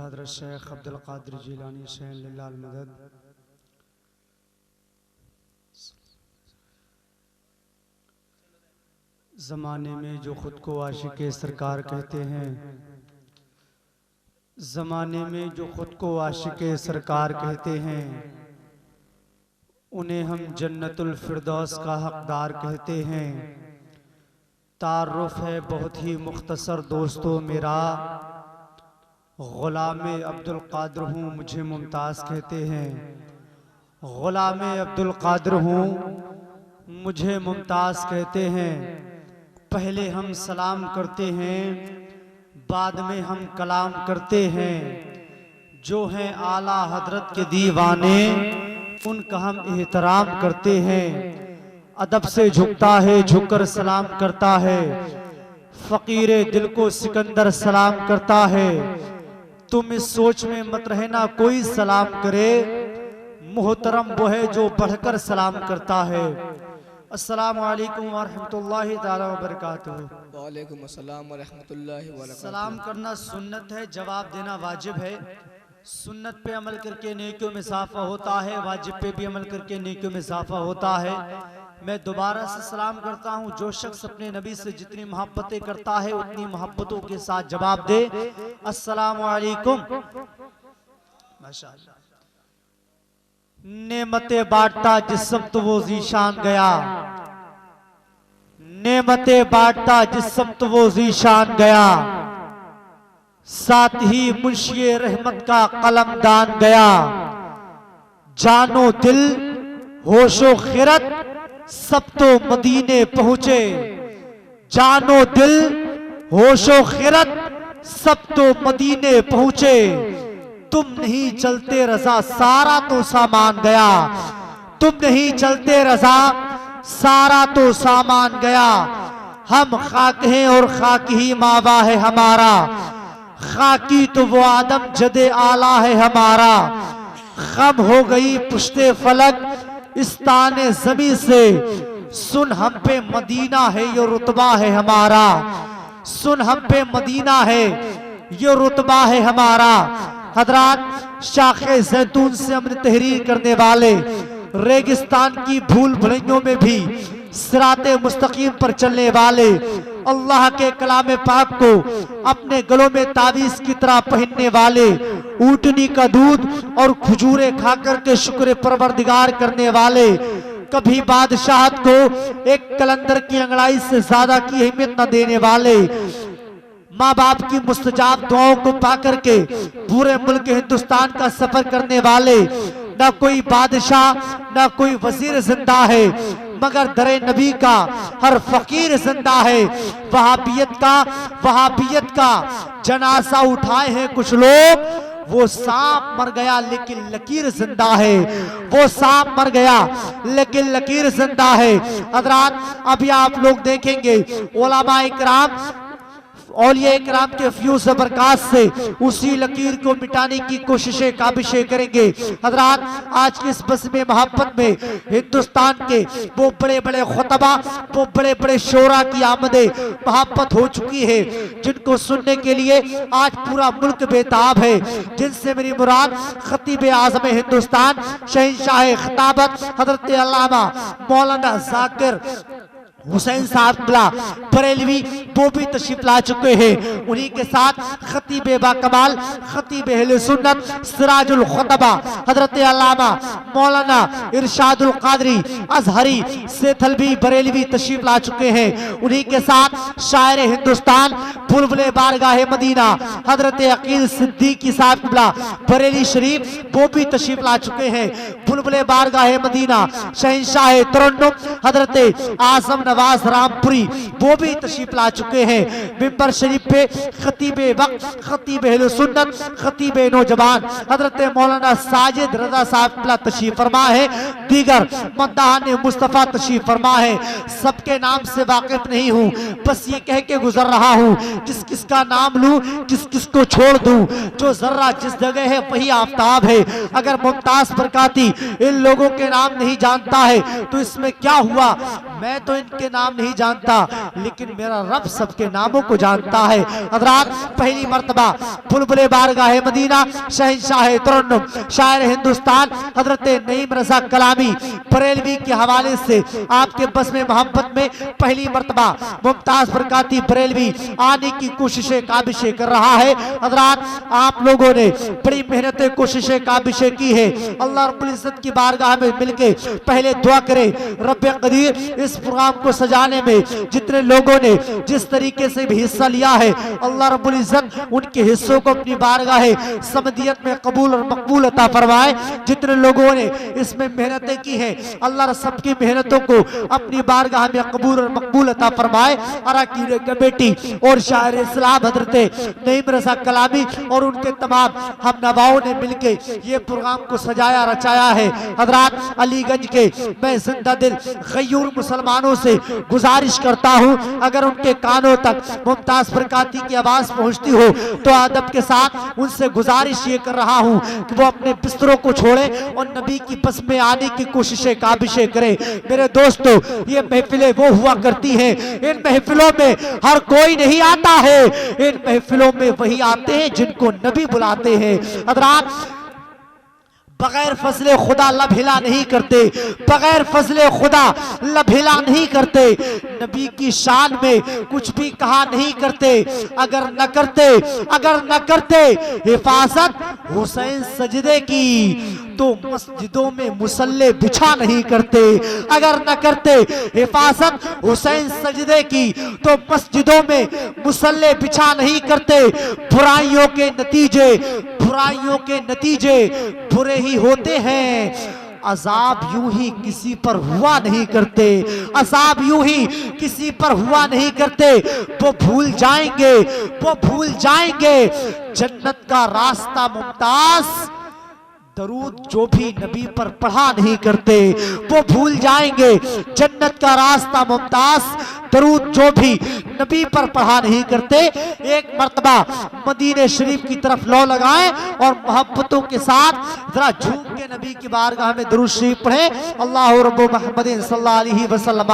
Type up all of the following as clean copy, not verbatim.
हज़रत शेख अब्दुल कादिर जिलानी शैन लिल्लाह अल मदद। ज़माने में जो ख़ुद को आशिक़े सरकार कहते हैं, ज़माने में जो ख़ुद को आशिक़े सरकार कहते हैं, उन्हें हम जन्नतुल फिरदौस का हक़दार कहते हैं। तारुफ़ है बहुत ही मुख्तसर दोस्तों मेरा, ग़ुलाम अब्दुल कादिर हूँ मुझे मुमताज़ कहते हैं। ग़ुलाम अब्दुल कादिर हूँ मुझे मुमताज़ कहते हैं। पहले हम सलाम करते हैं, बाद में हम कलाम करते हैं। जो हैं आला हजरत के दीवाने, उनका हम एहतराम करते हैं। अदब से झुकता है, झुककर सलाम करता है। फ़कीरे दिल को सिकंदर सलाम करता है। तुम इस सोच में मत रहना कोई सलाम करे, मोहतरम वो है जो बढ़कर सलाम करता है। अस्सलामु अलैकुम व रहमतुल्लाहि ताला व बरकातुहू। वालेकुम अस्सलाम व रहमतुल्लाहि व बरकातुहू। सलाम करना सुन्नत है, जवाब देना वाजिब है। सुन्नत पे अमल करके नेकियों में इजाफा होता है, वाजिब पे भी अमल करके नेकियों में इजाफा होता है। मैं दोबारा से सलाम करता हूँ। जो शख्स अपने नबी से जितनी मोहब्बतें करता है, उतनी मोहब्बतों के साथ जवाब दे अस्सलामु अलैकुम। माशाअल्लाह। नेमते बांटता जिस समत वो ज़ीशान गया, नेमते बांटता जिस समत वो ज़ीशान गया, साथ ही मुंशी रहमत का कलमदान गया। जानो दिल होशो खिरत सब तो मदीने पहुंचे, जानो दिल होशो खिरत सब तो मदीने पहुंचे। तुम नहीं चलते रजा सारा तो सामान गया, तुम नहीं चलते रजा सारा तो सामान गया। हम खाक हैं और खाक ही मावा है हमारा, खाकी तो वो आदम जदे आला है हमारा। खम हो गई पुश्ते फलक इस ताने ज़मीं से, सुन हम पे मदीना है ये रुतबा है हमारा। सुन हम पे मदीना है ये रुतबा है हमारा। हजरात, शाखे जैतून से हमने तहरीर करने वाले, रेगिस्तान की भूल भुलैयों में भी सिराते मुस्तकीम पर चलने वाले, अल्लाह के कलाम पाक को अपने गलों में तावीज़ की तरह पहनने वाले, ऊँटनी का दूध और खजूरें खाकर के शुक्र परवरदिगार करने वाले, कभी बादशाहत को एक कलंदर की अंगड़ाई से ज्यादा की अहमियत न देने वाले, माँ बाप की मुस्तजाब दुआओं को पाकर के पूरे मुल्क हिंदुस्तान का सफर करने वाले, ना कोई बादशाह ना कोई वजीर जिंदा है, मगर दरे नबी का हर फकीर जिंदा है। वहाबियत का जनाजा उठाए हैं कुछ लोग, वो सांप मर गया लेकिन लकीर जिंदा है, वो सांप मर गया लेकिन लकीर जिंदा है। हज़रात, अभी आप लोग देखेंगे उलमा इकराम औलिया इकराम के फ्यूज़ बरकात से उसी लकीर को मिटाने की कोशिशें काबिशें करेंगे। हजरात, आज की इस बस में मोहब्बत में हिंदुस्तान के वो बड़े बड़े खुतबा, वो बड़े बड़े शोरा की आमदे मोहब्बत हो चुकी है, जिनको सुनने के लिए आज पूरा मुल्क बेताब है। जिनसे मेरी मुराद खतीब आज़म हिंदुस्तान शहंशाह खिताबत हजरत अल्लामा मौलाना जाकिर हुसैन साहब बरेलवी वो भी तशरीफ ला चुके हैं। उन्हीं के साथ खतीब बाकमाल खतीब अहले सुन्नत सिराजुल खुतबा हजरत अल्लामा मौलाना इरशादुल कादरी अजहरी सेथलवी बरेलवी तशरीफ ला चुके हैं। उन्हीं के साथ शायर हिंदुस्तान बुलबुले बारगाह मदीना हजरत अकील सिद्दीकी साहब बरेली शरीफ वो भी तशरीफ ला चुके हैं। बुलबुले बारगाह मदीना शहंशाह तरन्नुम हजरत आज़म नवाज रामपुरी वो भी तशरीफ ला चुके हैं। मिंबर शरीफ पे खतीब वक्त खतीब अहले सुन्नत खतीब नौजवान हजरत मौलाना साजिद रजा साहब तशरीफ फरमा है, दीगर मद्दाहान मुस्तफ़ा तशरीफ फरमा है। सबके नाम से वाकिफ नहीं हूँ, बस ये कह के गुजर रहा हूँ, किस किस का नाम लूँ किस किस को छोड़ दूँ। जो जर्रा जिस जगह है वही आफ्ताब है। अगर मुमताज बरकाती इन लोगों के नाम नहीं जानता है तो इसमें क्या हुआ। मैं तो इनके सबके नाम नहीं जानता, लेकिन मेरा रब सबके नामों को जानता है। हज़रात, पहली मर्तबा बुलबुले बारगाह मदीना, शहंशाह तरन्नुम, शायर हिंदुस्तान हजरत नईम रज़ा कलामी बरेलवी के हवाले से आपके बस में मोहब्बत में पहली मर्तबा मुमताज बरकाती बरेलवी आने की कोशिशें काबिशें कर रहा है। हज़रात, आप लोगों ने बड़ी मेहनतें कोशिशें काबिशें की है। अल्लाह रब्बुल इज्जत की बारगाह में मिलके पहले दुआ करें, रब्बे कदीर इस प्रोग्राम को सजाने में जितने लोगों ने जिस तरीके से भी हिस्सा लिया है, अल्लाह रब्बुल इज्जत उनके हिस्सों को अपनी बारगाह समदियत में कबूल और मकबूल अता फरमाए। जितने लोगों ने इसमें मेहनतें की है, अल्लाह सबकी मेहनतों को अपनी बारगाह में कबूल और मकबूल अता फरमाए। अराकीन कमेटी और शायर इस्लाम हजरत नईम रज़ा कलामी और उनके तमाम हम नवाओं ने मिलके ये प्रोग्राम को सजाया रचाया है। हजरात, अलीगंज के मैं जिंदा दिल गयूर मुसलमानों से गुजारिश करता हूँ, अगर उनके कानों तक मुमताज बरकाती की आवाज पहुँचती हो तो अदब के साथ उनसे गुजारिश ये कर रहा हूँ कि वो अपने बिस्तरों को छोड़े और नबी की बस में आने की कोशिशें काबिशें करें। मेरे दोस्तों, ये महफिलें वो हुआ करती हैं, इन महफिलों में हर कोई नहीं आता है, इन महफिलों में वही आते हैं जिनको नबी बुलाते हैं। हज़रात, बगैर फजले खुदा लब हिला नहीं करते, बगैर फजले खुदा लब हिला नहीं करते, नबी की शान में कुछ भी कहा नहीं करते। अगर न करते हिफाजत हुसैन सजदे की तो मस्जिदों में मुसल्ले बिछा नहीं करते। अगर न करते हिफाजत हुसैन सजदे की तो मस्जिदों में मुसल्ले बिछा नहीं करते। बुराइयों के नतीजे बुरे ही होते हैं। अजाब यूं ही किसी पर हुआ नहीं करते, अजाब यूं ही किसी पर हुआ नहीं करते। वो भूल जाएंगे जन्नत का रास्ता मुमताज, दरूद जो भी नबी पर पढ़ा नहीं करते। वो भूल जाएंगे जन्नत का रास्ता मुमताज, दरूद जो भी नबी पर पढ़ा नहीं करते। एक मर्तबा मदीने शरीफ की तरफ लौ लगाएं और मोहब्बतों के साथ जरा झूम के नबी की बारगाह में दरूद शरीफ पढ़ें। अल्लाहु रब्बु मुहम्मदिन सल्लल्लाहु अलैहि वसल्लम,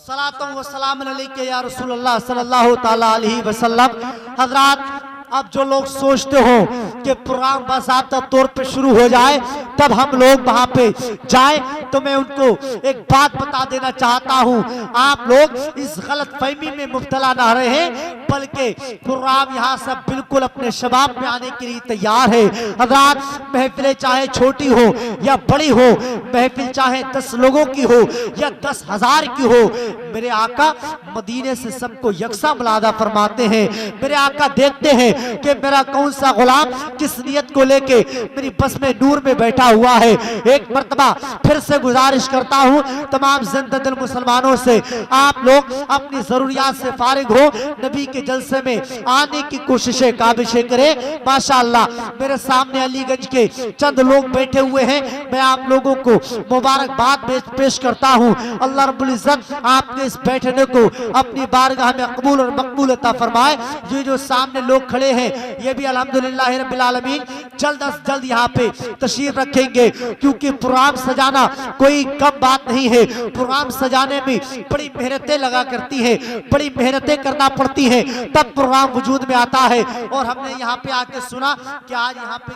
सलातु व सलाम अलैका या रसूलल्लाह सल्लल्लाहु तआला अलैहि वसल्लम। हजरात, अब जो लोग सोचते हो कि प्रोग्राम बाज़ाब्ता तौर पे शुरू हो जाए तब हम लोग वहां पे जाए, तो मैं उनको एक बात बता देना चाहता हूं, आप लोग इस गलत फहमी में मुब्तला ना रहे, बल्कि प्रोग्राम यहाँ से बिल्कुल अपने शबाब में आने के लिए तैयार है। हज़रात, महफिलें चाहे छोटी हो या बड़ी हो, महफिल चाहे 10 लोगों की हो या 10,000 की हो, मेरे आका मदीने से सबको यकसा मुलादा फरमाते हैं। मेरे आका देखते हैं कि मेरा कौन सा गुलाम किस नियत को लेके मेरी बस में नूर में बैठा हुआ है। एक मर्तबा फिर से गुजारिश करता हूँ तमाम जिंदा दिल मुसलमानों से, आप लोग अपनी जरूरियात से फारिग हो, नबी के जलसे में आने की कोशिशें काबिशें करें। माशाअल्लाह, मेरे सामने अलीगंज के चंद लोग बैठे हुए हैं, मैं आप लोगों को मुबारकबाद पेश करता हूँ। अल्लाह रब्बुल इज्जत आपके इस बैठने को अपनी बारगाह में कबूल और मकबूल अता फरमाए। ये जो सामने लोग खड़े हैं, ये भी अल्हम्दुलिल्लाह रब्बिल आलमीन जल्द अज जल्द यहाँ पे तशरीफ रखेंगे, क्योंकि प्रोग्राम सजाना कोई कम बात नहीं है। प्रोग्राम सजाने में बड़ी मेहनतें लगा करती है, बड़ी मेहनतें करना पड़ती है, तब प्रोग्राम वजूद में आता है। और हमने यहाँ पे आके सुना कि आज यहाँ पे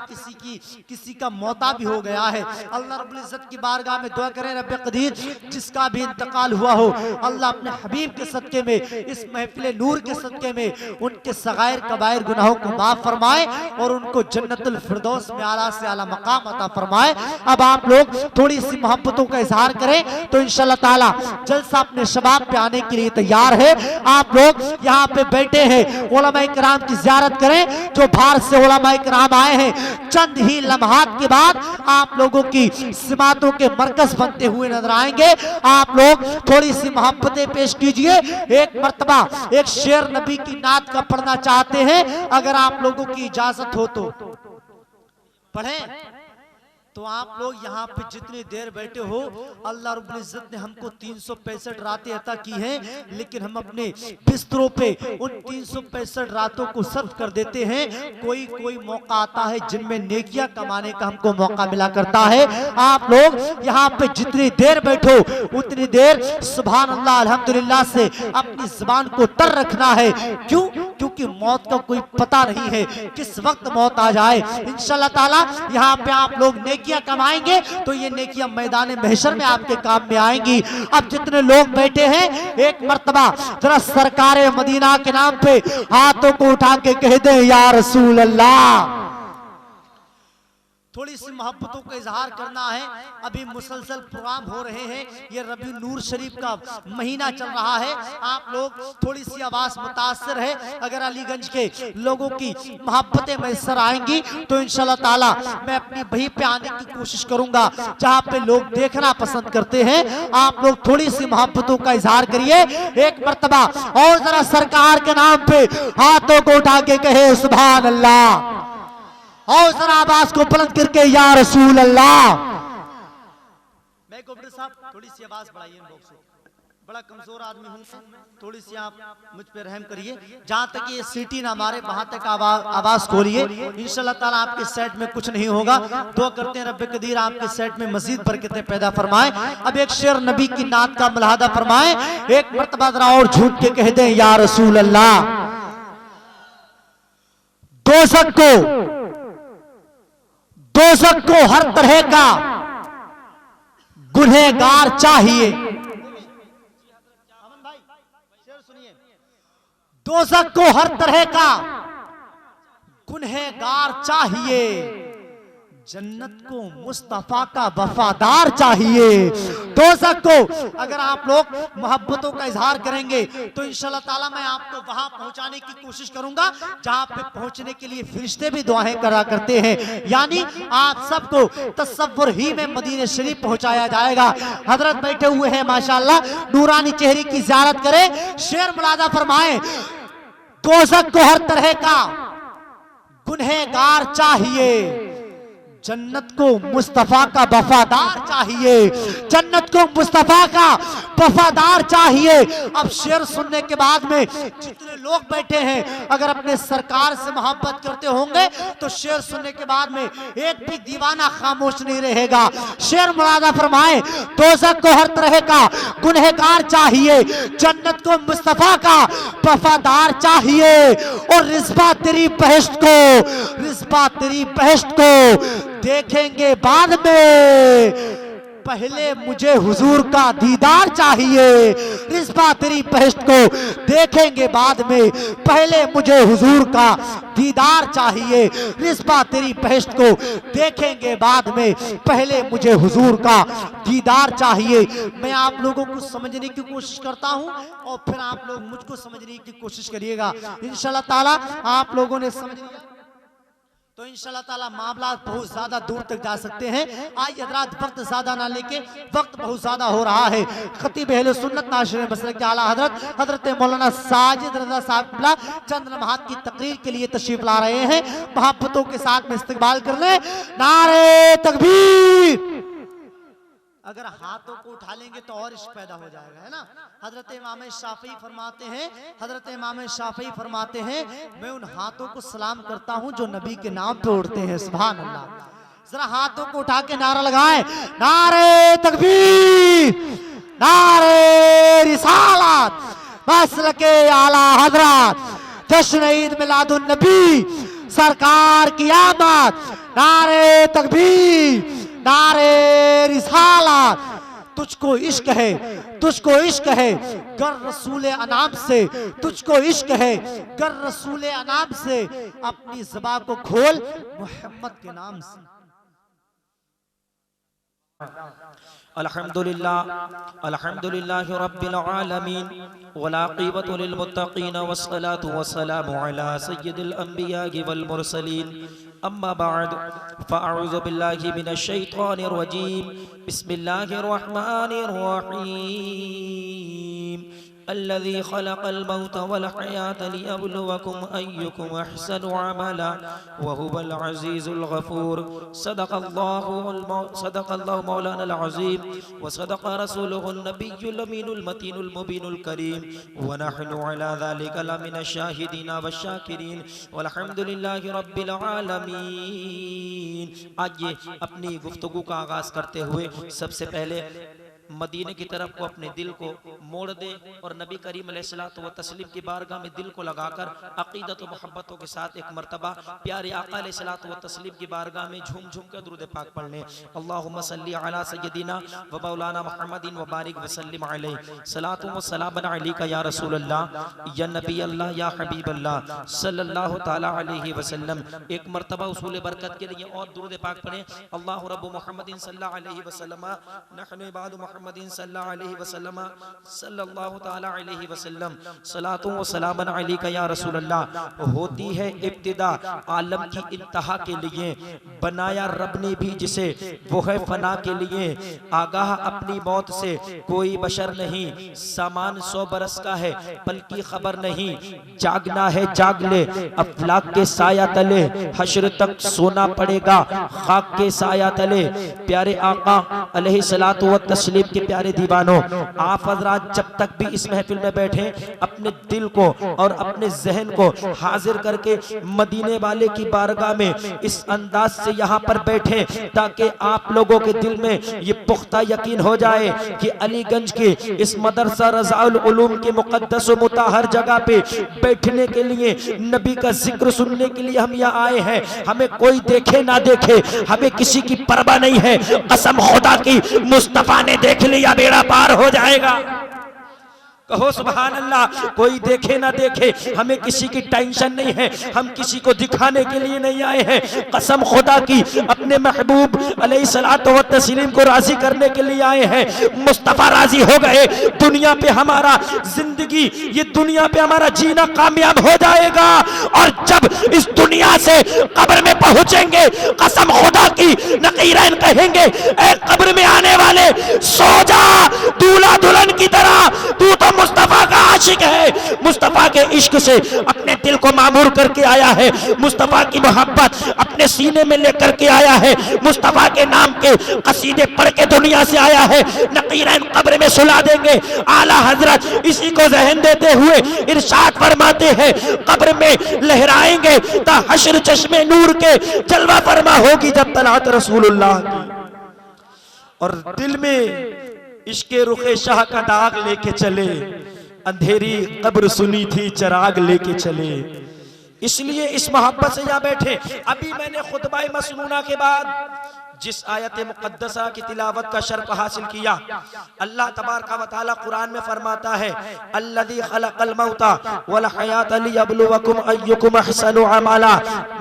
किसी का मौता भी हो गया है। अल्लाह रब्बुल इज्जत की बारगाह में दुआ करें, रब्बे कदीर जिसका भी इंतकाल हुआ हो, अल्लाह अपने हबीब के सदके में, इस महफिल नूर के सदके में उनके सगायर कबायर गुनाहों को माफ फरमाए और उनको जन्नतुल फिरदौस में आला से आला मकाम अता फरमाए। अब आप लोग थोड़ी सी मोहब्बतों का इजहार करें तो इंशाअल्लाह ताला जलसा अपने शबाब पे आने के लिए तैयार है। आप लोग यहाँ पे बैठे हैं, उलमाए किराम की ज़ियारत करें जो बाहर से उलमाए किराम आए हैं। चंद ही लम्हात के बाद आप लोगों की सिमातों के मरकज बनते हुए नजर आएंगे। आप लोग थोड़ी सी मोहब्बतें पेश कीजिए। एक मर्तबा एक शेर नबी की नात का पढ़ना चाहते हैं, अगर आप लोगों की इजाजत हो तो पढ़ें। तो आप लोग यहाँ पे जितनी देर बैठे हो, अल्लाह रब्बुल इज्जत ने हमको 365 रातें अता की हैं, लेकिन हम अपने बिस्तरों पे उन 365 रातों को सर्व कर देते हैं। कोई कोई मौका आता है जिनमें नेकियां कमाने का हमको मौका मिला करता है। आप लोग यहाँ पे जितनी देर बैठो उतनी देर सुभान अल्लाह अल्हम्दुलिल्लाह से अपनी जुबान को तर रखना है। क्यों? क्योंकि मौत का कोई पता नहीं है किस वक्त मौत आ जाए। इंशाअल्लाह ताला यहाँ पे आप लोग नेकियां कमाएंगे तो ये नेकियां मैदान महशर में आपके काम में आएंगी। अब जितने लोग बैठे हैं, एक मर्तबा जरा सरकारे मदीना के नाम पे हाथों को उठा के कह दे या रसूल अल्लाह। थोड़ी सी मोहब्बतों का इजहार करना है। अभी मुसलसल प्रोग्राम हो रहे हैं, ये रबी नूर शरीफ का महीना चल रहा है। आप लोग थोड़ी सी आवाज मुतासर है। अगर अलीगंज के लोगों की मोहब्बतें मैसर आएंगी तो इंशाल्लाह ताला मैं अपनी वहीं पे आने की कोशिश करूंगा जहां पे लोग देखना पसंद करते हैं। आप लोग थोड़ी सी मोहब्बतों का इजहार करिए एक मर्तबा, और जरा सरकार के नाम पे हाथों को उठा के कहे सुभान अल्लाह, और जरा आवाज को बुलंद करके या रसूल अल्लाह। मैं गोबरे साहब थोड़ी सी आवाज बढ़ाइए इन लोग से, बड़ा कमजोर आदमी हूं, थोड़ी सी आप मुझ पे रहम करिए। जहां तक ये सीटी ना मारे वहां तक आवाज खोलिए। इंशाल्लाह ताला आपके सेट में कुछ नहीं होगा। दुआ करते हैं रब्बे कदीर आपके सेट में मजीद बरकतें पैदा फरमाए। अब एक शेर नबी की नात का मुलाहदा फरमाए। एक मर्तबा जरा और झूठ के कह दें या रसूल अल्लाह। दोज़ख को हर तरह का गुनहगार चाहिए। दोज़ख को हर तरह का गुनहगार चाहिए, जन्नत को मुस्तफा का वफादार चाहिए। दोज़ख को अगर आप लोग मोहब्बतों का इजहार करेंगे तो इंशाल्लाह ताला मैं आपको वहां पहुंचाने की कोशिश करूंगा जहां पे पहुंचने के लिए फरिश्ते भी दुआएं करा करते हैं। यानी आप सबको तसव्वुर ही में मदीने शरीफ पहुंचाया जाएगा। हजरत बैठे हुए हैं माशाल्लाह, नूरानी चेहरे की ज़ियारत करें। शेर मुलादा फरमाए, दोज़ख को हर तरह का गुनहगार चाहिए, जन्नत को मुस्तफा का वफादार चाहिए। जन्नत को मुस्तफा का वफादार चाहिए। अब शेर सुनने के बाद में जितने लोग बैठे हैं अगर अपने सरकार से मोहब्बत करते होंगे तो शेर सुनने के बाद में एक भी दीवाना खामोश नहीं रहेगा। शेर मुरादा फरमाए, दोज़ख को हर तरह का गुनहगार चाहिए, जन्नत को मुस्तफा का वफादार चाहिए, और रिज़्वा तेरी बहश्त को, रिज़्वा तेरी बहश्त को देखेंगे बाद में, पहले मुझे हुजूर का दीदार चाहिए। रिज़्वा तेरी बहश्त को देखेंगे बाद में, पहले मुझे हुजूर का दीदार चाहिए। रिज़्वा तेरी बहश्त को देखेंगे बाद में, पहले मुझे हुजूर का दीदार चाहिए। मैं आप लोगों को समझने की कोशिश करता हूं और फिर आप लोग मुझको समझने की कोशिश करिएगा। इंशाल्लाह ताला आप लोगों ने समझ लिया तो इंशाल्लाह ताला मामला बहुत ज्यादा दूर तक जा सकते हैं। आज हजरात वक्त ज्यादा ना लेके, वक्त बहुत ज्यादा हो रहा है। खतीब अहले सुन्नत नाशिर मसलक के आला हजरत मौलाना साजिद रज़ा साहब चंद लम्हात की तकरीर के लिए तशरीफ ला रहे हैं। मोहब्बतों के साथ में इस्तकबाल कर ले। नारे तकबीर। अगर हाथों को उठा लेंगे तो और इश्क पैदा हो जाएगा, है ना। हजरत इमाम शाफी फरमाते हैं, हजरत इमाम शाफी फरमाते हैं, मैं उन हाथों को सलाम करता हूं जो नबी के नाम पे उठते हैं। सुभान अल्लाह। जरा हाथों को उठा के नारा लगाएं, नारे तकबीर, नारे रिसालत, मसलके आला हजरत, जश्न ईद मिलादुन नबी, सरकार की आमद, नारे तकबीर, नारे रिसालत। तुझको इश्क है, तुझको इश्क है गर रसूल अनाम से, तुझको इश्क है गर रसूल अनाम से, अपनी ज़बान को खोल मोहम्मद के नाम से। अल्हम्दुलिल्लाह रब्बिल आलमीन वल आक़िबतु लिल मुत्तक़ीन वस्सलातु वस्सलामु अला सय्यिदिल अंबिया वल मुरसलीन अम्मा बाद फ़अऊज़ु बिल्लाहि मिनश शैतानिर रजीम बिस्मिल्लाहिर रहमानिर रहीम अल्लज़ी खलक़ल मौत वल हयात लियब्लुवकुम अय्युकुम अहसनु अमला व हुवल अज़ीज़ुल गफ़ूर। सदक़ल्लाहु मौलाना अज़ीम व सदक़ रसूलुहुन नबियुल अमीनुल मतीनुल मुबीनुल करीम व नहनु अला ज़ालिका लमिनश शाहिदीन वश्शाकिरीन वल्हम्दुलिल्लाहि रब्बिल आलमीन। आज ये अपनी गुफ्तगू का आगाज़ करते हुए सबसे पहले मदीने की तरफ को अपने दिल को मोड़ दे और नबी करीम अलैहिस्सलातु व तस्लीम की बारगाह में दिल को लगाकर अक़ीदत व मोहब्बतों के साथ एक मरतबा प्यारे आका अलैहिस्सलातु व तस्लीम की बारगाह में झूम झूम कर दुरूद पाक पढ़ लें। अल्लाहुम्मा सल्ली अला सय्यदिना व मौलाना मुहम्मदिन व बारिक व सल्लिम अलैहि सलातु व सलामन अलैका या रसूल अल्लाह या नबी अल्लाह या हबीब अल्लाह सल्लल्लाहु तआला अलैहि वसल्लम। एक मरतबा उसूल बरकत के लिए और दुरूद पाक पढ़ें। अल्लाहु रब्बु मुहम्मदिन सल्लल्लाहु अलैहि वसल्लम नहनु इबादु मुहम्मदिन सल्लल्लाहु अलैहि वसल्लम सल्लल्लाहु तआला अलैहि वसल्लम सलातु व सलामन अलैका या रसूल अल्लाह। होती है इब्तिदा आलम की इंतहा के लिए, बनाया रब ने भी जिसे वो है फना के लिए। आगाह अपनी मौत से कोई बशर नहीं, सामान 100 बरस का है पल की खबर नहीं। जागना है जाग ले अफलाक के साया तले, हश्र तक सोना पड़ेगा खाक के साया तले। प्यारे आका अलैहिस्सलातु व तस्लीम के प्यारे दीवानों, आप हजरात जब तक भी इस महफिल में बैठे अपने दिल को और अपने जहन को हाजिर करके मदीने वाले की बारगाह में इस अंदाज से यहाँ पर बैठे ताकि आप लोगों के दिल में ये पुख्ता यकीन हो जाए कि अलीगंज के इस मदरसा रज़ाउल उलूम के मुक़द्दस व मुताहर जगह पे बैठने के लिए, नबी का जिक्र सुनने के लिए हम यहाँ आए हैं। हमें कोई देखे ना देखे, हमें किसी की परवाह नहीं है। कसम खुदा की मुस्तफा ने देख लिया बेड़ा पार हो जाएगा। कहो सुभान अल्लाह। कोई देखे ना देखे, हमें किसी की टेंशन नहीं है। हम किसी को दिखाने के लिए नहीं आए हैं। कसम खुदा की अपने महबूब अलैहिस्सलातु व तस्लीम को राजी करने के लिए आए हैं। मुस्तफा राजी हो गए, दुनिया पे हमारा जिंदगी, ये दुनिया पे हमारा जीना कामयाब हो जाएगा। और जब इस दुनिया से कब्र में पहुंचेंगे, कसम खुदा की नकीरैन कहेंगे, ए कब्र में आने वाले सो जा, दूल्हा दुल्हन की तरह तू तो मुस्तफा का आशिक है। मुस्तफा के इश्क से अपने दिल को मामूर करके आया है, मुस्तफा की मोहब्बत अपने सीने में लेकर के आया है, मुस्तफा के नाम के कसीदे पढ़ के दुनिया से आया है। नकीरैन कब्र में सुला देंगे। आला हजरत इसी को जहन देते हुए इरशाद फरमाते हैं, कब्र में लहराएंगे ता हश्र चश्मे नूर के, जलवा फरमा होगी जब तलात रसूलुल्लाह की। और दिल में इश्के रुखे शाह का दाग लेके चले, अंधेरी कब्र सुनी थी चराग लेके चले। इसलिए इस मोहब्बत से यहाँ बैठे। अभी मैंने खुतबा मसनूना के बाद जिस आयत मुक़द्दसा की तिलावत का शर्फ हासिल किया, अल्लाह तबारक व तआला कुरान में फरमाता है, अल्लज़ी खलक़ल मौता वल हयात लियब्लुवकुम अय्युकुम अहसनु अमला।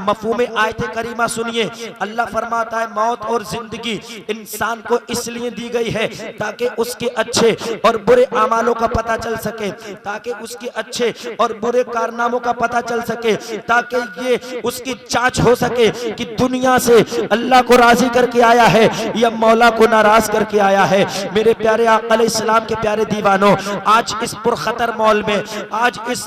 मफ़हूम आयत करीमा सुनिए। अल्लाह फरमाता है मौत और जिंदगी इंसान को इसलिए दी गई है ताकि उसके अच्छे और बुरे अमालों का पता चल सके, ताकि उसके अच्छे और बुरे कारनामों का पता चल सके, ताकि ये उसकी जांच हो सके कि दुनिया से अल्लाह को राजी करके आया है या मौला को नाराज करके आया है। मेरे प्यारे आका अलैहिस्सलाम के प्यारे दीवानों, आज इस पुरखतर मॉल में, आज इस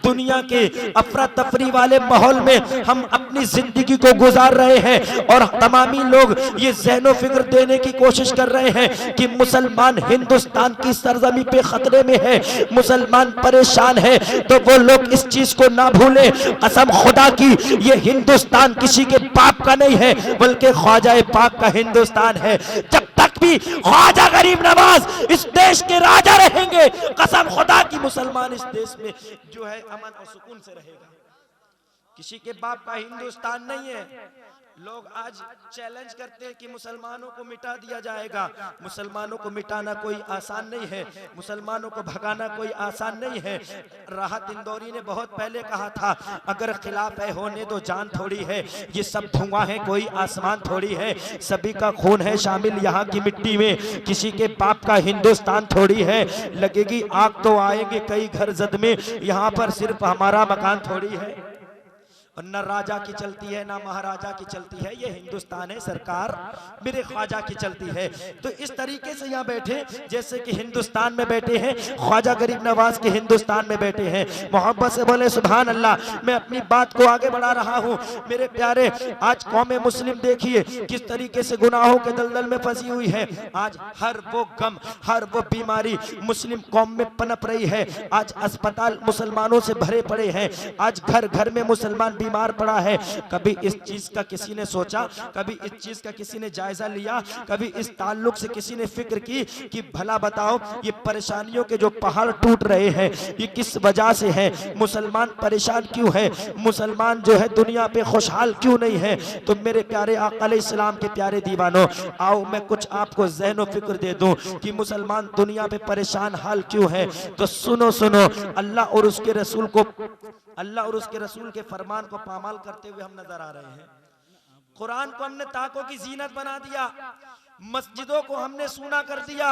दुनिया के अफरा तफरी वाले माहौल में हम अपनी जिंदगी को गुजार रहे हैं और तमामी लोग ये ज़हनो फिक्र देने की कोशिश कर रहे हैं कि मुसलमान हिंदुस्तान की सरजमी पे खतरे में है, मुसलमान परेशान है। तो वो लोग इस चीज को ना भूलें, कसम खुदा की ये हिंदुस्तान किसी के बाप का नहीं है बल्कि ख्वाजा पाक का हिंदुस्तान है। जब तक भी ख्वाजा गरीब नवाज इस देश के राजा रहेंगे, कसम खुदा की मुसलमान इस देश में जो है अमन और सुकून से रहेगा। किसी के बाप का हिंदुस्तान नहीं है। लोग आज चैलेंज करते हैं कि मुसलमानों को मिटा दिया जाएगा। मुसलमानों को मिटाना कोई आसान नहीं है, मुसलमानों को भगाना कोई आसान नहीं है। राहत इंदौरी ने बहुत पहले कहा था, अगर खिलाफ है होने दो जान थोड़ी है, ये सब धुआं है कोई आसमान थोड़ी है, सभी का खून है शामिल यहाँ की मिट्टी में, किसी के बाप का हिंदुस्तान थोड़ी है। लगेगी आग तो आएंगे कई घर जद में, यहाँ पर सिर्फ हमारा मकान थोड़ी है। और न राजा की चलती है ना महाराजा की चलती है, ये हिंदुस्तान है, सरकार मेरे ख्वाजा की चलती है। तो इस तरीके से यहाँ बैठे जैसे कि हिंदुस्तान में बैठे हैं, ख्वाजा गरीब नवाज के हिंदुस्तान में बैठे हैं। मोहब्बत से बोले सुभान अल्लाह। मैं अपनी बात को आगे बढ़ा रहा हूँ मेरे प्यारे। आज कौम मुस्लिम देखिए किस तरीके से गुनाहों के दलदल में फंसी हुई है। आज हर वो गम, हर वो बीमारी मुस्लिम कौम में पनप रही है। आज अस्पताल मुसलमानों से भरे पड़े हैं, आज घर घर में मुसलमान बीमार पड़ा है। कभी इस चीज का किसी ने सोचा, कभी इस चीज का किसी ने जायजा लिया, कभी इस ताल्लुक से किसी ने फिक्र की कि भला बताओ ये परेशानियों के जो पहाड़ टूट रहे हैं ये किस वजह से है? मुसलमान परेशान क्यों है? मुसलमान जो है दुनिया पे खुशहाल क्यों नहीं है? तो मेरे प्यारे आका अलैहिस्सलाम के प्यारे दीवानों, आओ मैं कुछ आपको ज़हनो फिक्र दे दूं कि मुसलमान दुनिया पे परेशान हाल क्यों है। तो सुनो सुनो, अल्लाह और उसके रसूल को, अल्लाह और उसके रसूल के फरमान को पामाल करते हुए हम नजर आ रहे हैं। कुरान को हमने ताकों की जीनत बना दिया, मस्जिदों को हमने सूना कर दिया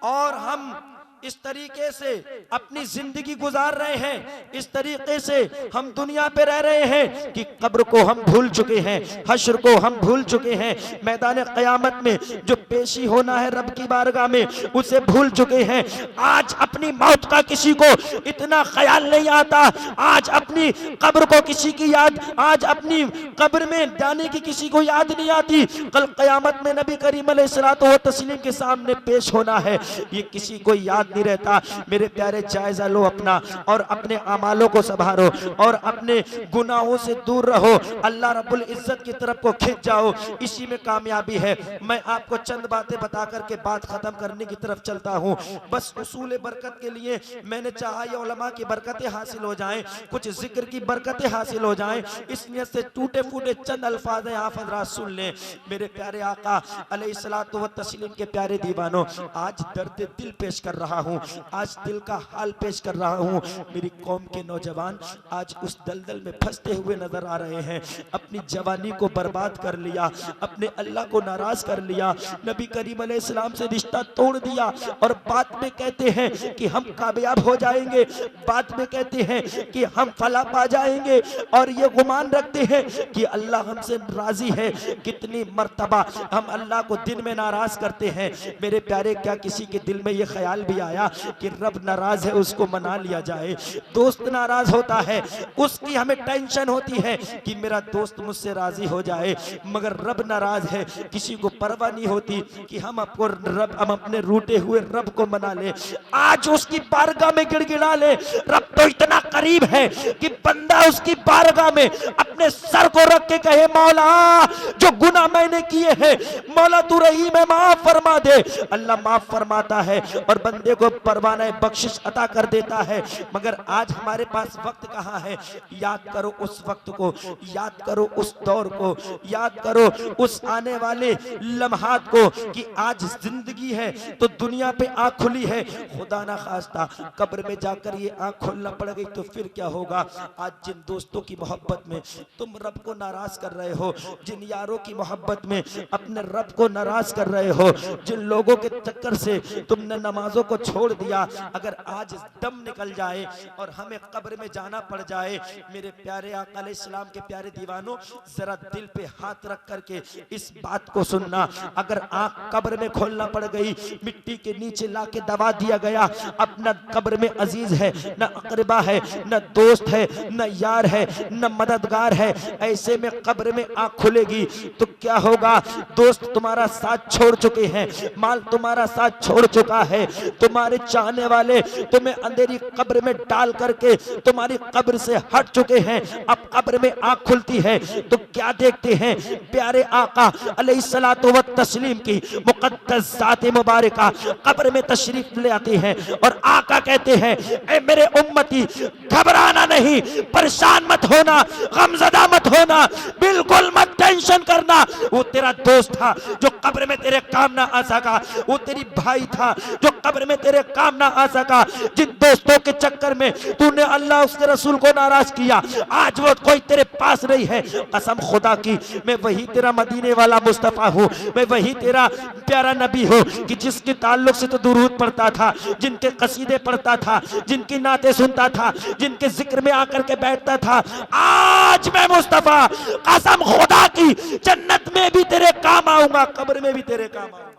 और हम इस तरीके से अपनी जिंदगी गुजार रहे हैं, इस तरीके से हम दुनिया पे रह रहे हैं कि कब्र को हम भूल चुके हैं, हश्र को हम भूल चुके हैं, मैदान क़यामत में जो पेशी होना है रब की बारगाह में उसे भूल चुके हैं। आज अपनी मौत का किसी को इतना ख्याल नहीं आता, आज अपनी कब्र को किसी की याद, आज अपनी कब्र में जाने की किसी को याद नहीं आती। कल क़यामत में नबी करीम अलैहिस्सलातु व तस्लीम के सामने पेश होना है, ये किसी को याद नहीं रहता। मेरे प्यारे जायजा लो अपना और अपने अमालों को संभालो और अपने गुनाहों से दूर रहो, अल्लाह रब्बुल इज्जत की तरफ को खिंच जाओ, इसी में कामयाबी है। मैं आपको चंद बातें बता करके बात खत्म करने की तरफ चलता हूँ। बस उसूल बरकत के लिए मैंने चाहा ये उलमा की बरकतें हासिल हो जाएं, कुछ जिक्र की बरकतें हासिल हो जाएं, इस नियत से टूटे फूटे चंद अल्फाज हैं, आप हज़रात सुन लें। मेरे प्यारे आका अलैहिस्सलातु व तस्लीम के प्यारे दीवानों, आज दर्द दिल पेश कर रहा हूँ, आज दिल का हाल पेश कर रहा हूँ। मेरी कौम के नौजवान आज उस दलदल में फंसते हुए नजर आ रहे हैं, अपनी जवानी को बर्बाद कर लिया, अपने अल्लाह को नाराज कर लिया, नबी करीम अलैहिस्सलाम से रिश्ता तोड़ दिया और बाद में कहते हैं कि हम कामयाब हो जाएंगे, बाद में कहते हैं कि हम फला पा जाएंगे और ये गुमान रखते हैं कि अल्लाह हमसे राजी है। कितनी मर्तबा हम अल्लाह को दिन में नाराज करते हैं। मेरे प्यारे, क्या किसी के दिल में ये ख्याल भी आया कि रब नाराज है उसको मना लिया जाए? दोस्त नाराज होता है उसकी हमें टेंशन होती है कि मेरा दोस्त मुझसे राजी हो जाए, मगर रब नाराज है किसी को परवाह नहीं होती कि हम अपने रूठे हुए रब को मना ले, आज उसकी बारगाह में गिड़गिड़ा ले। रब तो इतना करीब है कि बंदा उसकी बारगाह में अपने सर को रख के कहे, मौला जो गुनाह मैंने किए हैं मौला तू रहीम है, माफ फरमा दे। अल्लाह माफ फरमाता है और बंदे को परवाना बख्शिश अता कर देता है। मगर आज हमारे पास वक्त कहाँ है? याद करो उस वक्त को, याद करो उस दौर को, याद करो उस आने वाले लम्हात को कि आज जिंदगी है तो दुनिया पे आंख खुली है, खुदा ना खास्ता कब्र में जाकर ये आंख खोलना पड़ गई तो फिर क्या होगा? आज जिन दोस्तों की मोहब्बत में तुम रब को नाराज कर रहे हो, जिन यारों की मोहब्बत में अपने रब को नाराज कर रहे हो, जिन लोगों के चक्कर से तुमने नमाजों को छोड़ दिया, अगर आज दम निकल जाए और हमें कब्र में जाना पड़ जाए, मेरे प्यारे आका अलैहिस्सलाम के प्यारे दीवानों, जरा दिल पे हाथ रख करके इस बात को सुनना। अगर आंख कब्र में खोलना पड़ गई, मिट्टी के नीचे लाके दबा दिया गया, अब न कब्र में अजीज है, न अकरबा है, न दोस्त है, न यार है, न मददगार है, ऐसे में कब्र में आंख खुलेगी तो क्या होगा? दोस्त तुम्हारा साथ छोड़ चुके हैं, माल तुम्हारा साथ छोड़ चुका है, तुम्हारे चाहने वाले तुम्हें अंधेरी कब्र में डाल करके तुम्हारी कब्र से हट चुके हैं। अब कब्र में आंख खुलती है तो क्या देखते हैं? प्यारे आका अलैहिस्सलातु व तस्लीम की मुक़द्दस ज़ात मुबारका कब्र में तशरीफ ले आते हैं और आका कहते हैं, ऐ मेरे उम्मती घबराना नहीं, परेशान मत होना, गमज़दा मत होना, बिल्कुल मत टेंशन करना। वो तेरा दोस्त था जो कब्र में तेरे काम ना आ सका, वो तेरी भाई था जो कब्र में तेरे काम ना आ सका, जिन दोस्तों के चक्कर में तूने अल्लाह उसके रसूल को नाराज किया, आज वो कोई तेरे पास नहीं है। कसम खुदा की मैं वही तेरा मदीने वाला मुस्तफा हूँ, मैं वही तेरा प्यारा नबी हूँ कि जिसके ताल्लुक से तो दुरूद पढ़ता था, जिनके कसीदे पढ़ता था, जिनकी नाते सुनता था, जिनके जिक्र में आकर के बैठता था। आज मैं मुस्तफा कसम खुदा की जन्नत में भी तेरे काम आऊंगा, कब्र में भी तेरे काम आऊंगा।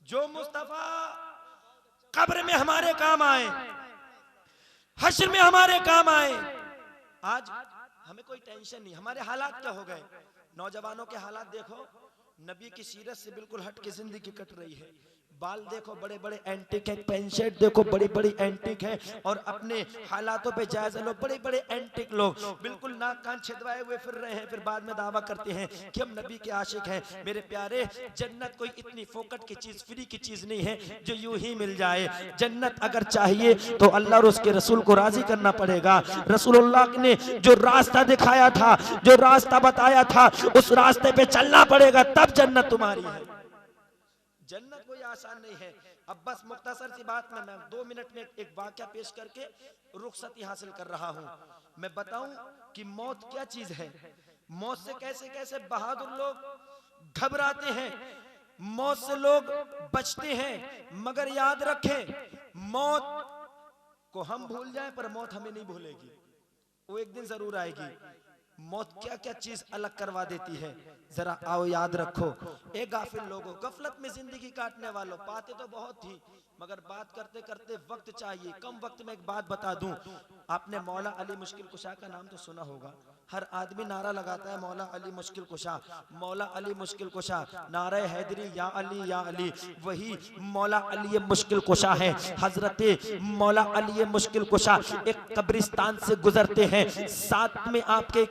जो मुस्तफा कब्र में हमारे काम आए, हश्र में हमारे काम आए। आज हमें कोई टेंशन नहीं। हमारे हालात क्या हो गए? नौजवानों के हालात देखो, नबी की सीरत से बिल्कुल हट के जिंदगी कट रही है। बाल देखो बड़े बड़े एंटिक है, पैंट शर्ट देखो बड़ी बड़ी एंटिक है, और अपने हालातों पे जायजा लो, बड़े बड़े एंटिक लोग बिल्कुल नाक कान छिदवाए हुए फिर रहे हैं, फिर बाद में दावा करते हैं कि हम नबी के आशिक हैं। मेरे प्यारे, जन्नत कोई इतनी फोकट की चीज, फ्री की चीज नहीं है जो यूं ही मिल जाए। जन्नत अगर चाहिए तो अल्लाह और उसके रसूल को राजी करना पड़ेगा। रसूलुल्लाह ने जो रास्ता दिखाया था, जो रास्ता बताया था, उस रास्ते पे चलना पड़ेगा, तब जन्नत तुम्हारी है। जन्नत कोई आसान नहीं है। अब बस मुख्तसर सी बात में मैं 2 मिनट में एक वाकया पेश करके रुखसती हासिल कर रहा हूं। मैं बताऊं कि मौत क्या चीज है, मौत से कैसे कैसे बहादुर लोग घबराते हैं, मौत से लोग बचते हैं। मगर याद रखें, मौत को हम भूल जाएं पर मौत हमें नहीं भूलेगी, वो एक दिन जरूर आएगी। मौत क्या क्या चीज अलग करवा देती है, जरा आओ याद रखो। एक गाफिल लोगों, गफलत में जिंदगी काटने वालों, बातें तो बहुत थी मगर बात करते करते वक्त चाहिए, कम वक्त में एक बात बता दूं। आपने मौला अली मुश्किल कुशा का नाम तो सुना होगा, हर आदमी नारा लगाता है मौला अली मुश्किल कुशा, मौला अली मुश्किल कुशा, नारा हैदरी या अली या अली। वही मौला अली मुश्किल कुशा है, हजरत मौला अली मुश्किल कुशा एक कब्रिस्तान से गुजरते हैं, साथ में आपके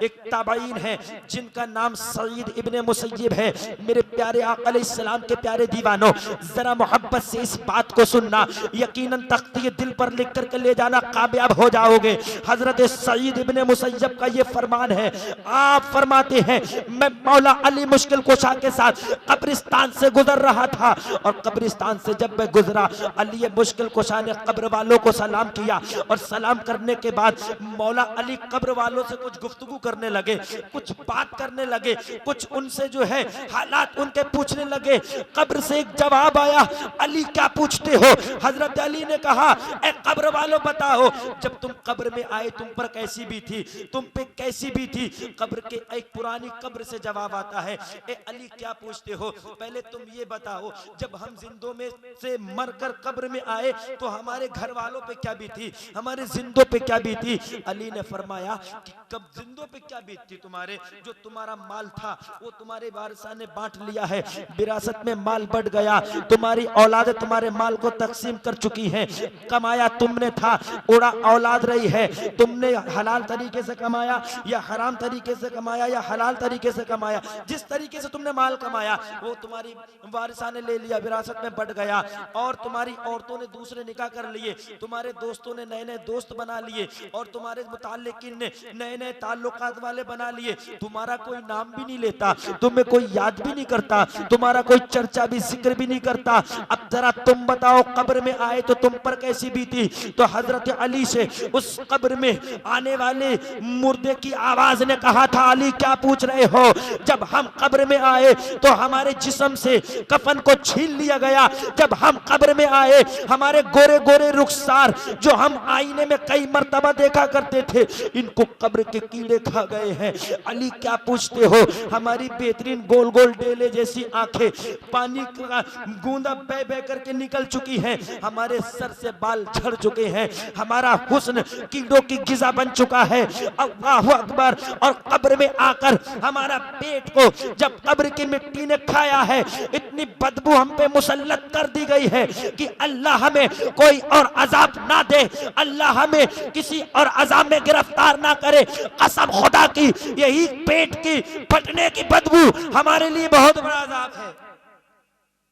एक ताबईन है जिनका नाम सईद इब्ने मुसय्यब है। मेरे प्यारे आका अलैहिस्सलाम के प्यारे दीवानों, जरा मोहब्बत से इस बात को सुनना, यकीनन तख्ती दिल पर लिख करके ले जाना, कामयाब हो जाओगे। हजरत सईद इब्ने मुसय्यब का ये फरमान है, आप फरमाते हैं मैं मौला अली मुश्किल कुशा के साथ कब्रिस्तान से गुजर रहा था, और कब्रिस्तान से जब मैं गुजरा, अली मुश्किल कुशा ने कब्र वालों को सलाम किया, और सलाम करने के बाद मौला अली कब्र वालों से कुछ गुफ्तगू करने लगे, कुछ बात करने लगे, कुछ उनसे जो है हालात उनके पूछने लगे। कब्र से एक जवाब आया, अली क्या पूछते हो? हजरत अली ने कहा, ए कब्र वालों बताओ, जब तुम कब्र में आए तुम पर कैसी भी थी, तुम पे कैसी भी थी? कब्र के एक पुरानी कब्र से जवाब आता है, ए अली क्या पूछते हो, पहले तुम ये बताओ, जब हम जिंदों में से मरकर कब्र में आए तो हमारे घर वालों पे क्या बीती, हमारे जिंदों पे क्या बीती? अली ने फरमाया कि कब जिंदों पे क्या बीती तुम्हारे, जो तुम्हारा माल था वो तुम्हारे वारिसा ने बांट लिया है, विरासत में माल बढ़ गया, तुम्हारी औलाद तुम्हारे माल को तकसीम कर चुकी है, कमाया तुमने था, उड़ा औलाद रही है, तुमने हलाल तरीके से कमाया या हराम तरीके से कमाया या हलाल तरीके से कमाया, जिस तरीके से तुमने माल कमाया वो तुम्हारी वारिसा ने ले लिया, विरासत में बढ़ गया, और तुम्हारी औरतों ने दूसरे निकाह कर लिए, तुम्हारे दोस्तों ने नए नए दोस्त बना लिए, और तुम्हारे मुताल्लिकीन ने नए नए ताल्लुकात वाले बना लिए, तुम्हारा कोई नाम भी नहीं लेता, तुम्हें कोई याद भी नहीं करता, तुम्हारा कोई चर्चा भी जिक्र भी नहीं करता। अब जरा तुम बताओ, कब्र में आए तो तुम पर कैसी बीती? तो हजरत अली से उस कब्र में आने वाले मुर्दे की आवाज ने कहा था, अली क्या पूछ रहे हो? जब हम कब्र में आए तो हमारे जिस्म से कफन को छीन लिया गया, जब हम कब्र में आए हमारे गोरे गोरे रुखसार जो हम आईने में कई मर्तबा देखा करते थे, इनको कब्र के कीड़े खा गए हैं। अली क्या पूछते हो? हमारी बेहतरीन गोल गोल डेले जैसी आंखें पानी का गूंदा बह बह करके निकल चुकी हैं, हमारे सर से बाल झड़ चुके हैं, हमारा हुस्न कीड़ों की गिजा बन चुका है। अल्लाहु अकबर। और कब्र में आकर हमारा पेट को जब कब्र की मिट्टी ने खाया है, इतनी बदबू हम पे मुसल्लत कर दी गई है कि अल्लाह हमें कोई और अजाब ना दे, अल्लाह हमें किसी और अजाब में गिरफ्तार ना करे। कसम खुदा की, यही पेट की फटने की बदबू हमारे लिए बहुत बड़ा अजाब है।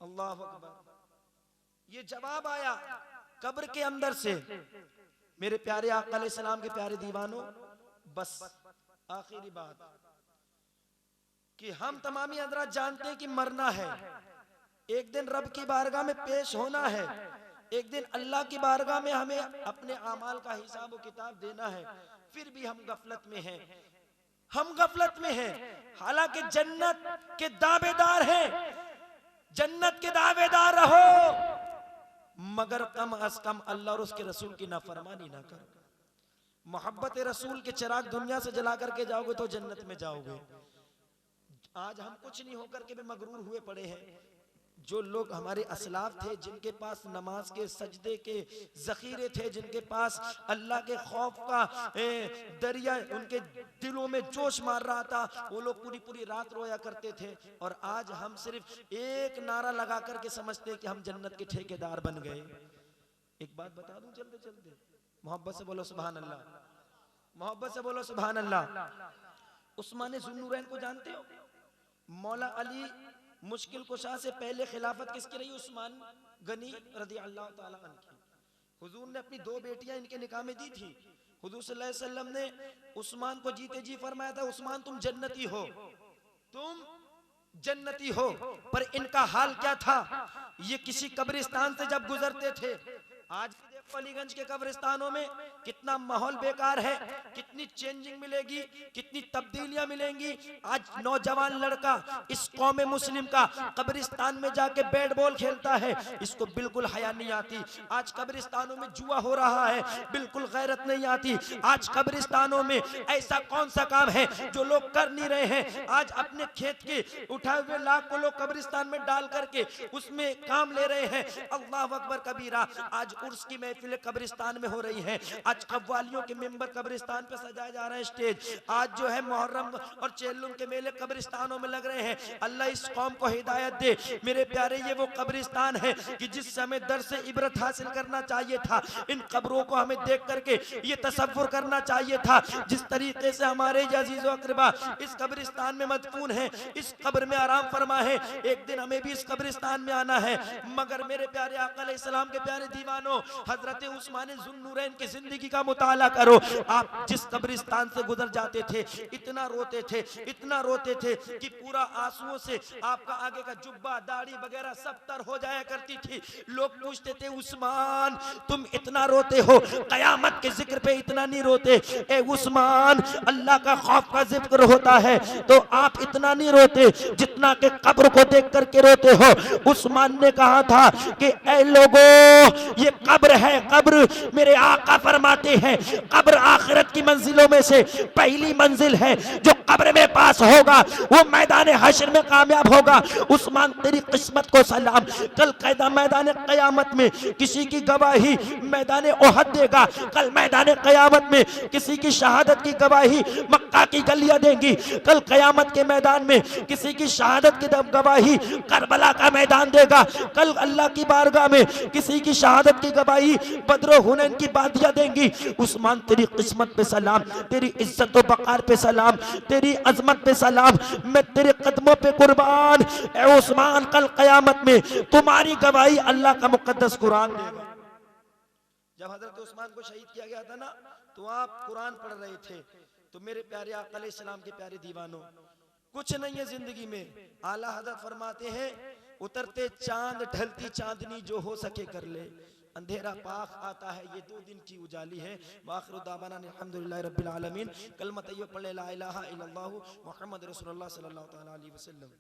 अल्लाह अकबर। ये जवाब आया कब्र के अंदर से। मेरे प्यारे आका अलैहिस्सलाम के प्यारे दीवानों, बस आखिरी बात कि हम तमामी हज़रात जानते हैं कि मरना है, एक दिन रब की बारगाह में पेश होना है, एक दिन अल्लाह की बारगाह में हमें अपने आमाल का हिसाब व किताब देना है। फिर भी हम गफलत में हैं, हम गफलत में हैं। हालांकि जन्नत के दावेदार हैं, जन्नत के दावेदार रहो, मगर कम अज कम अल्लाह और उसके रसूल की नाफरमानी ना करो। मोहब्बत रसूल के चिराग दुनिया से जला करके जाओगे तो जन्नत में जाओगे। आज हम कुछ नहीं होकर के भी मगरूर हुए पड़े हैं। जो लोग हमारे असलाफ थे, जिनके पास नमाज के सजदे के जखीरे थे, जिनके पास अल्लाह के खौफ का दरिया उनके दिलों में जोश मार रहा था, वो लोग पूरी पूरी रात रोया करते थे। और आज हम सिर्फ एक नारा लगा करके समझते हैं कि हम जन्नत के ठेकेदार बन गए। एक बात बता दूं चलते चलते, मोहब्बत से बोलो सुभान अल्लाह, मोहब्बत से बोलो सुभान अल्लाह। उस्मान ज़ुन्नूरैन को जानते हो? मौला अली मुश्किल कुशा से पहले खिलाफत किसकी रही? उस्मान गनी रज़ी अल्लाह ताला अन्हु की। हुजूर ने अपनी 2 बेटियां इनके निकाह में दी थी। हुजूर सल्लल्लाहु अलैहि वसल्लम ने उस्मान को जीते जी फरमाया था, उस्मान तुम जन्नती हो, तुम जन्नती हो। पर इनका हाल क्या था? ये किसी कब्रिस्तान से जब गुजरते थे, आज अलीगंज के कब्रिस्तानों में कितना माहौल बेकार है, कितनी चेंजिंग मिलेगी, कितनी तब्दीलियां मिलेंगी। आज नौजवान लड़का इस कौम मुस्लिम का कब्रिस्तान में जाके बैट बॉल खेलता है, इसको बिल्कुल हया नहीं आती। आज कब्रिस्तानों में जुआ हो रहा है, बिल्कुल गैरत नहीं आती। आज कब्रिस्तानों में ऐसा कौन सा काम है जो लोग कर नहीं रहे हैं? आज अपने खेत के उठाए हुए लाख को लोग कब्रिस्तान में डाल करके उसमें काम ले रहे हैं। अल्लाह अकबर कबीरा। आज उर्स की महफिल कब्रिस्तान में हो रही है, आज कव्वालियों के मेंबर कब्रिस्तान पे सजाए जा रहे हैं स्टेज। आज जो है मुहर्रम और चेल्लुम के मेले कब्रिस्तानों में लग रहे हैं। अल्लाह इस कौम को हिदायत दे। मेरे प्यारे, ये वो कब्रिस्तान है कि जिस समय दर से इबरत हासिल करना चाहिए था। इन कब्रों को हमें देख करके ये तसव्वुर करना चाहिए था, जिस तरीके से हमारे अजीज़ व अक़रबा इस कब्रिस्तान में मदफून है, इस कब्र में आराम फरमा है। एक दिन हमें भी इस कब्रिस्तान में आना है। मगर मेरे प्यारे आका अलैहिस्सलाम के प्यारे दीवानों, हजरत उस्मान ज़ुन्नूरैन की जिंदगी का मुताला करो। आप जिस कब्रिस्तान से गुजर जाते थे, इतना रोते थे, इतना रोते थे कि पूरा आंसुओं से आपका आगे का जुब्बा, दाढ़ी वगैरह सब तर हो जाया करती थी। लोग पूछते थे, उस्मान तुम इतना रोते हो, कयामत के जिक्र पे इतना नहीं रोते। ए उस्मान, अल्लाह का खौफ का जिक्र होता है तो आप इतना नहीं रोते जितना कि कब्र को देख करके रोते हो। उस्मान ने कहा था कि ए लोगों, ये कब्र है, कब्र। मेरे आका फरमाते हैं कब्र आखिरत की मंजिलों में से पहली मंजिल है। जो कब्र में पास होगा वो मैदान हश्र में कामयाब होगा। उस्मान, तेरी किस्मत को सलाम। कल कैदा मैदान क़यामत में किसी की गवाही मैदान ओहद देगा। कल मैदान क़यामत में किसी की शहादत की गवाही मक्का की गलियां देंगी। कल क़यामत के मैदान में किसी की शहादत की गवाही करबला का मैदान देगा। कल अल्लाह की बारगाह में किसी की शहादत की गवाही बद्र हुनैन की बादियां देंगी। उस्मान, तेरी किस्मत पे सलाम, तेरी इज्जत व वक़ार पे सलाम, तेरी अजमत पे सलाम। मैं तेरे कदमों पे कुर्बान। ए उस्मान, कल क़यामत में तुम्हारी गवाही अल्लाह का मुकद्दस कुरान देगा। जब हजरत उस्मान को शहीद किया गया था ना, तो आप कुरान पढ़ रहे थे। तो मेरे प्यारे आका अलैहिस्सलाम के प्यारे दीवानों, कुछ नहीं है जिंदगी में। आला हजरत फरमाते हैं, उतरते चांद ढलती चांदनी जो हो सके कर ले। अंधेरा पाक आता है, ये 2 दिन की उजाली है। वाखिरु दावाना अल्हम्दुलिल्लाहि रब्बिल आलमीन। कलमा तय्यब पढ़ ले, ला इलाहा इल्लल्लाहु मुहम्मद रसूलुल्लाह सल्लल्लाहु अलैहि वसल्लम।